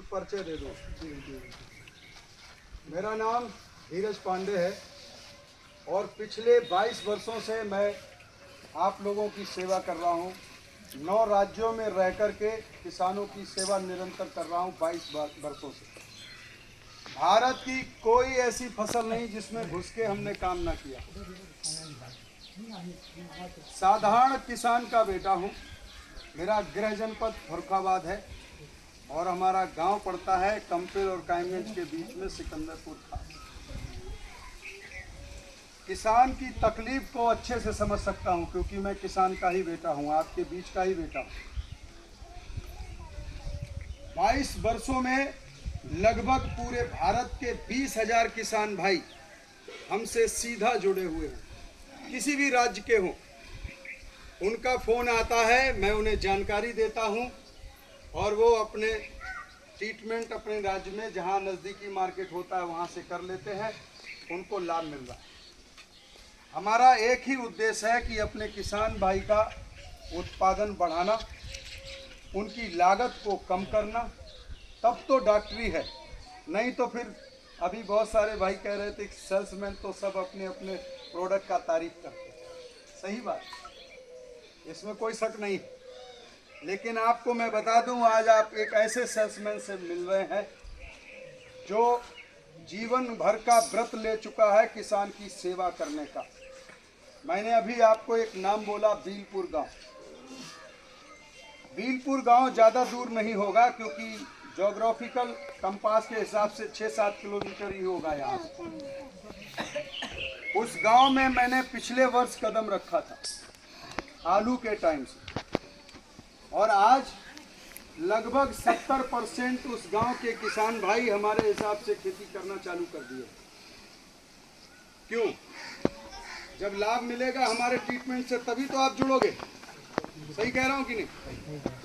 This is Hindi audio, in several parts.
परिचय दे दो। मेरा नाम धीरज पांडे है और पिछले 22 वर्षों से मैं आप लोगों की सेवा कर रहा हूँ। 9 राज्यों में रह कर के किसानों की सेवा निरंतर कर रहा हूँ 22 वर्षों से। भारत की कोई ऐसी फसल नहीं जिसमें घुस के हमने काम ना किया। साधारण किसान का बेटा हूँ। मेरा गृह जनपद फर्रुखाबाद है और हमारा गांव पड़ता है कंपेल और कायमगंज के बीच में सिकंदरपुर खास। किसान की तकलीफ को अच्छे से समझ सकता हूं क्योंकि मैं किसान का ही बेटा हूं, आपके बीच का ही बेटा हूं। 22 वर्षों में लगभग पूरे भारत के 20,000 किसान भाई हमसे सीधा जुड़े हुए हैं। किसी भी राज्य के हों, उनका फ़ोन आता है, मैं उन्हें जानकारी देता हूं और वो अपने ट्रीटमेंट अपने राज्य में जहां नज़दीकी मार्केट होता है वहां से कर लेते हैं। उनको लाभ मिल रहा है। हमारा एक ही उद्देश्य है कि अपने किसान भाई का उत्पादन बढ़ाना, उनकी लागत को कम करना, तब तो डॉक्टरी है। नहीं तो फिर अभी बहुत सारे भाई कह रहे थे सेल्समैन तो सब अपने अपने प्रोडक्ट का तारीफ करते हैं। सही बात, इसमें कोई शक नहीं। लेकिन आपको मैं बता दूं, आज आप एक ऐसे सेल्समैन से मिल रहे हैं जो जीवन भर का व्रत ले चुका है किसान की सेवा करने का। मैंने अभी आपको एक नाम बोला, बीलपुर गांव। बीलपुर गांव ज़्यादा दूर नहीं होगा क्योंकि ज्योग्राफिकल कंपास के हिसाब से 6-7 किलोमीटर ही होगा यहाँ। उस गांव में मैंने पिछले वर्ष कदम रखा था आलू के टाइम से, और आज लगभग 70% उस गांव के किसान भाई हमारे हिसाब से खेती करना चालू कर दिए। क्यों? जब लाभ मिलेगा हमारे ट्रीटमेंट से तभी तो आप जुड़ोगे। सही कह रहा हूं कि नहीं?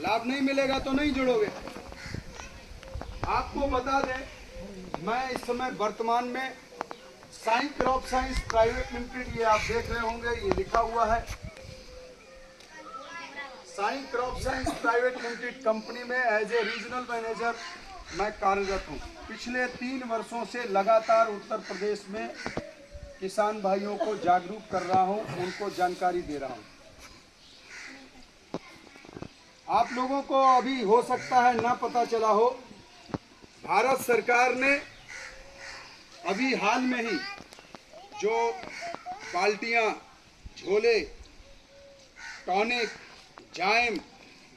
लाभ नहीं मिलेगा तो नहीं जुड़ोगे। आपको बता दें, मैं इस समय वर्तमान में Sai crop science private limited, ये आप देख रहे होंगे, ये लिखा हुआ है Sai crop science private limited company में एज ए रीजनल मैनेजर मैं कार्यरत हूँ। पिछले 3 वर्षों से लगातार उत्तर प्रदेश में किसान भाइयों को जागरूक कर रहा हूँ, उनको जानकारी दे रहा हूँ। आप लोगों को अभी हो सकता है ना पता चला हो, भारत सरकार ने अभी हाल में ही जो बाल्टियाँ, झोले, टॉनिक, जाइम,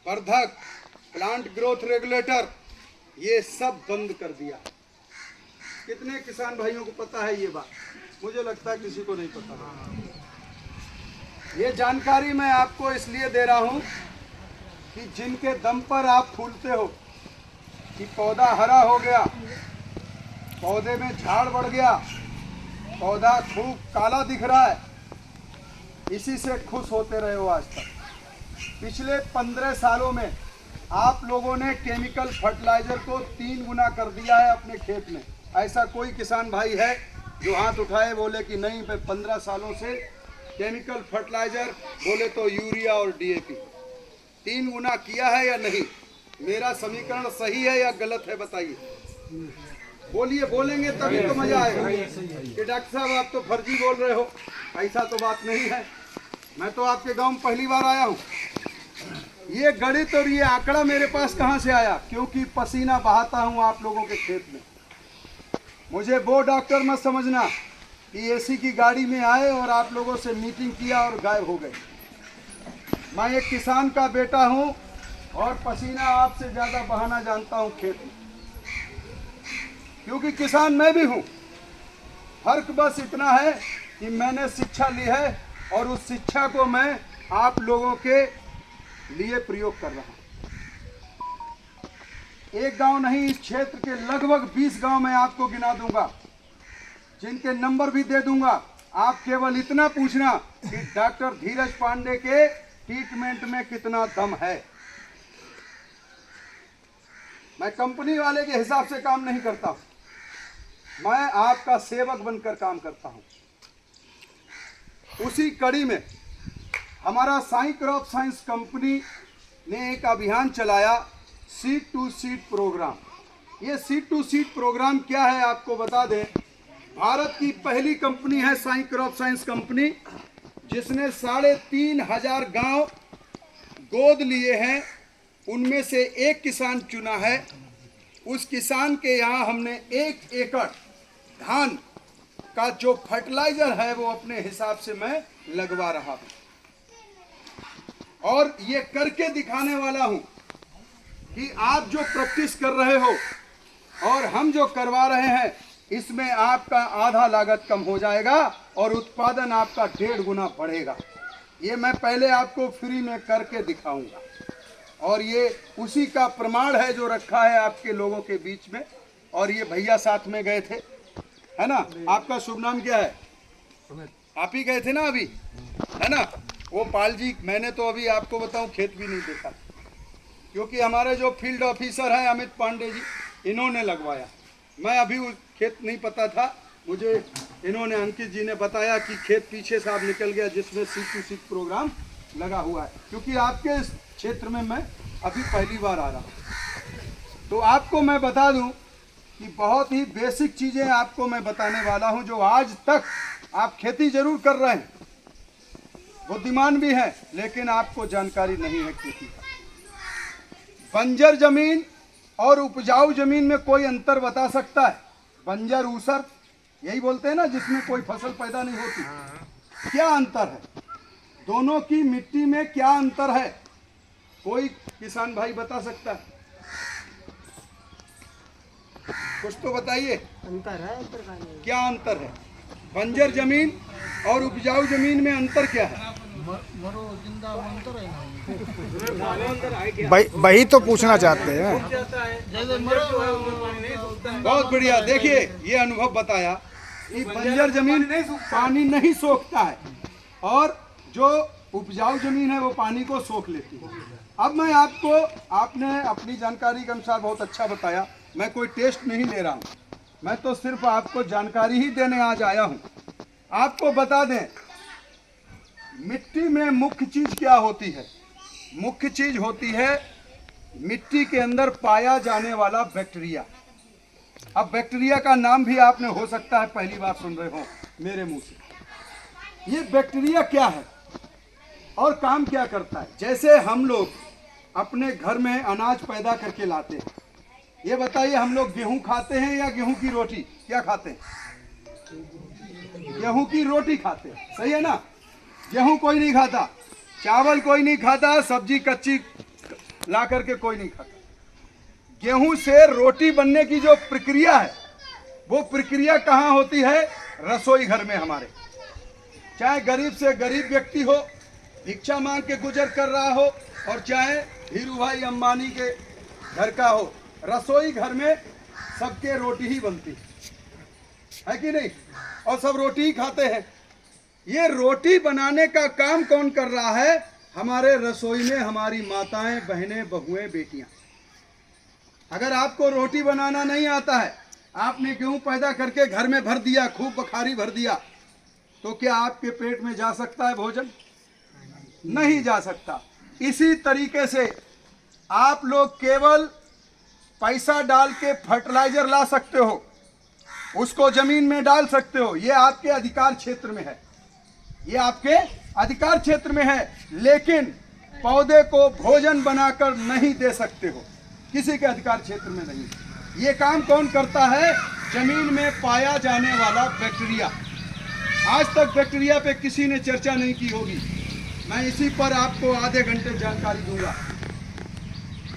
वर्धक, प्लांट ग्रोथ रेगुलेटर, ये सब बंद कर दिया। कितने किसान भाइयों को पता है ये बात? मुझे लगता है किसी को नहीं पता। ये जानकारी मैं आपको इसलिए दे रहा हूँ कि जिनके दम पर आप फूलते हो कि पौधा हरा हो गया, पौधे में झाड़ बढ़ गया, पौधा खूब काला दिख रहा है, इसी से खुश होते रहे हो आज तक। पिछले 15 सालों में आप लोगों ने केमिकल फर्टिलाइजर को 3 गुना कर दिया है अपने खेत में। ऐसा कोई किसान भाई है जो हाथ उठाए बोले कि नहीं, मैं 15 सालों से केमिकल फर्टिलाइजर, बोले तो यूरिया और डीएपी 3 गुना किया है या नहीं? मेरा समीकरण सही है या गलत है बताइए? बोलिए, बोलेंगे तभी तो मजा आएगा कि डॉक्टर साहब आप तो फर्जी बोल रहे हो। ऐसा तो बात नहीं है। मैं तो आपके गांव में पहली बार आया हूँ। ये गणित और ये आंकड़ा मेरे पास कहाँ से आया? क्योंकि पसीना बहाता हूँ आप लोगों के खेत में। मुझे वो डॉक्टर मत समझना कि एसी की गाड़ी में आए और आप लोगों से मीटिंग किया और गायब हो गए। मैं एक किसान का बेटा हूँ और पसीना आपसे ज़्यादा बहाना जानता हूँ खेत में, क्योंकि किसान मैं भी हूँ। फर्क बस इतना है कि मैंने शिक्षा ली है और उस शिक्षा को मैं आप लोगों के लिए प्रयोग कर रहा हूँ। एक गांव नहीं, इस क्षेत्र के लगभग 20 गांव मैं आपको गिना दूंगा, जिनके नंबर भी दे दूंगा। आप केवल इतना पूछना कि डॉक्टर धीरज पांडे के ट्रीटमेंट में कितना दम है। मैं कंपनी वाले के हिसाब से काम नहीं करता हूं, मैं आपका सेवक बनकर काम करता हूं। उसी कड़ी में हमारा साई क्रॉप साइंस कंपनी ने एक अभियान चलाया, सीड टू सीड प्रोग्राम। ये सीड टू सीड प्रोग्राम क्या है आपको बता दें। भारत की पहली कंपनी है साई क्रॉप साइंस कंपनी, जिसने 3,500 गांव गोद लिए हैं। उनमें से एक किसान चुना है। उस किसान के यहाँ हमने 1 एकड़ धान का जो फर्टिलाइजर है वो अपने हिसाब से मैं लगवा रहा हूँ और ये करके दिखाने वाला हूँ कि आप जो प्रैक्टिस कर रहे हो और हम जो करवा रहे हैं, इसमें आपका आधा लागत कम हो जाएगा और उत्पादन आपका 1.5 गुना बढ़ेगा। ये मैं पहले आपको फ्री में करके दिखाऊंगा और ये उसी का प्रमाण है जो रखा है आपके लोगों के बीच में। और ये भैया साथ में गए थे, है ना? आपका शुभ नाम क्या है? आप ही गए थे ना अभी, है ना? वो पाल जी, मैंने तो अभी आपको बताऊं खेत भी नहीं देखा, क्योंकि हमारे जो फील्ड ऑफिसर हैं अमित पांडे जी, इन्होंने लगवाया। मैं अभी खेत नहीं पता था, मुझे इन्होंने, अंकित जी ने बताया कि खेत पीछे साहब निकल गया जिसमें सीड टू सीड प्रोग्राम लगा हुआ है। क्योंकि आपके इस क्षेत्र में मैं अभी पहली बार आ रहा हूँ, तो आपको मैं बता दूं कि बहुत ही बेसिक चीज़ें आपको मैं बताने वाला हूं जो आज तक आप खेती जरूर कर रहे हैं, बुद्धिमान भी हैं, लेकिन आपको जानकारी नहीं है खेती का। बंजर जमीन और उपजाऊ जमीन में कोई अंतर बता सकता है? बंजर ऊसर यही बोलते हैं ना, जिसमें कोई फसल पैदा नहीं होती। क्या अंतर है दोनों की मिट्टी में? क्या अंतर है? कोई किसान भाई बता सकता है? कुछ तो बताइए। अंतर है, क्या अंतर है? बंजर जमीन और उपजाऊ जमीन में अंतर क्या है? वही तो पूछना चाहते हैं। बहुत बढ़िया। देखिए, ये अनुभव बताया कि बंजर जमीन पानी नहीं सोखता है और जो उपजाऊ जमीन है वो पानी को सोख लेती है। अब मैं आपको, आपने अपनी जानकारी के अनुसार बहुत अच्छा बताया, मैं कोई टेस्ट नहीं ले रहा हूँ, मैं तो सिर्फ आपको जानकारी ही देने आज आया हूँ। आपको बता दें, मिट्टी में मुख्य चीज क्या होती है? मुख्य चीज होती है मिट्टी के अंदर पाया जाने वाला बैक्टीरिया। अब बैक्टीरिया का नाम भी आपने हो सकता है पहली बार सुन रहे हो मेरे मुंह से। ये बैक्टीरिया क्या है और काम क्या करता है? जैसे हम लोग अपने घर में अनाज पैदा करके लाते हैं, ये बताइए, हम लोग गेहूं खाते हैं या गेहूं की रोटी? क्या खाते हैं? गेहूं की रोटी खाते हैं, सही है ना? गेहूं कोई नहीं खाता, चावल कोई नहीं खाता, सब्जी कच्ची ला करके कोई नहीं खाता। गेहूं से रोटी बनने की जो प्रक्रिया है, वो प्रक्रिया कहाँ होती है? रसोई घर में हमारे। चाहे गरीब से गरीब व्यक्ति हो, भिक्षा मांग के गुजर कर रहा हो, और चाहे धीरू भाई अंबानी के घर का हो, रसोई घर में सबके रोटी ही बनती है कि नहीं? और सब रोटी ही खाते हैं। ये रोटी बनाने का काम कौन कर रहा है? हमारे रसोई में हमारी माताएं, बहनें, बहुएं, बेटियां। अगर आपको रोटी बनाना नहीं आता है, आपने गेहूं पैदा करके घर में भर दिया, खूब बखारी भर दिया, तो क्या आपके पेट में जा सकता है भोजन? नहीं जा सकता। इसी तरीके से आप लोग केवल पैसा डाल के फर्टिलाइजर ला सकते हो, उसको जमीन में डाल सकते हो, ये आपके अधिकार क्षेत्र में है, ये आपके अधिकार क्षेत्र में है, लेकिन पौधे को भोजन बनाकर नहीं दे सकते हो, किसी के अधिकार क्षेत्र में नहीं। ये काम कौन करता है? जमीन में पाया जाने वाला बैक्टीरिया। आज तक बैक्टीरिया पे किसी ने चर्चा नहीं की होगी, मैं इसी पर आपको आधे घंटे जानकारी दूंगा।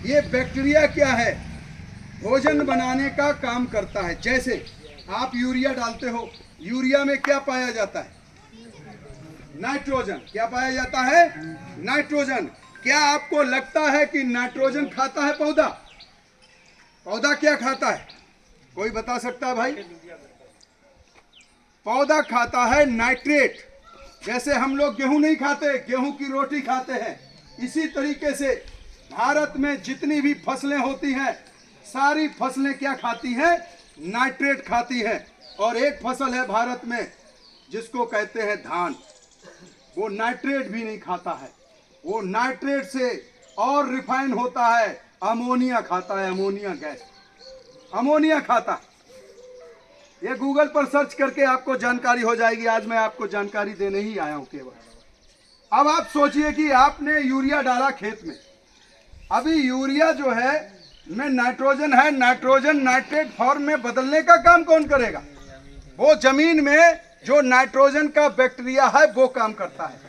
ये बैक्टीरिया क्या है? भोजन बनाने का काम करता है। जैसे आप यूरिया डालते हो, यूरिया में क्या पाया जाता है? नाइट्रोजन। क्या पाया जाता है? नाइट्रोजन। क्या आपको लगता है कि नाइट्रोजन खाता है पौधा? पौधा क्या खाता है? कोई बता सकता है भाई? पौधा खाता है नाइट्रेट। जैसे हम लोग गेहूं नहीं खाते, गेहूं की रोटी खाते हैं, इसी तरीके से भारत में जितनी भी फसलें होती हैं, सारी फसलें क्या खाती हैं? नाइट्रेट खाती हैं। और एक फसल है भारत में जिसको कहते हैं धान, वो नाइट्रेट भी नहीं खाता है, वो नाइट्रेट से और रिफाइन होता है, अमोनिया खाता है, अमोनिया गैस। अमोनिया खाता है। ये गूगल पर सर्च करके आपको जानकारी हो जाएगी। आज मैं आपको जानकारी देने ही आया हूं केवल। अब आप सोचिए कि आपने यूरिया डाला खेत में, अभी यूरिया जो है में नाइट्रोजन है, नाइट्रोजन नाइट्रेट फॉर्म में बदलने का काम कौन करेगा? वो जमीन में जो नाइट्रोजन का बैक्टीरिया है वो काम करता है।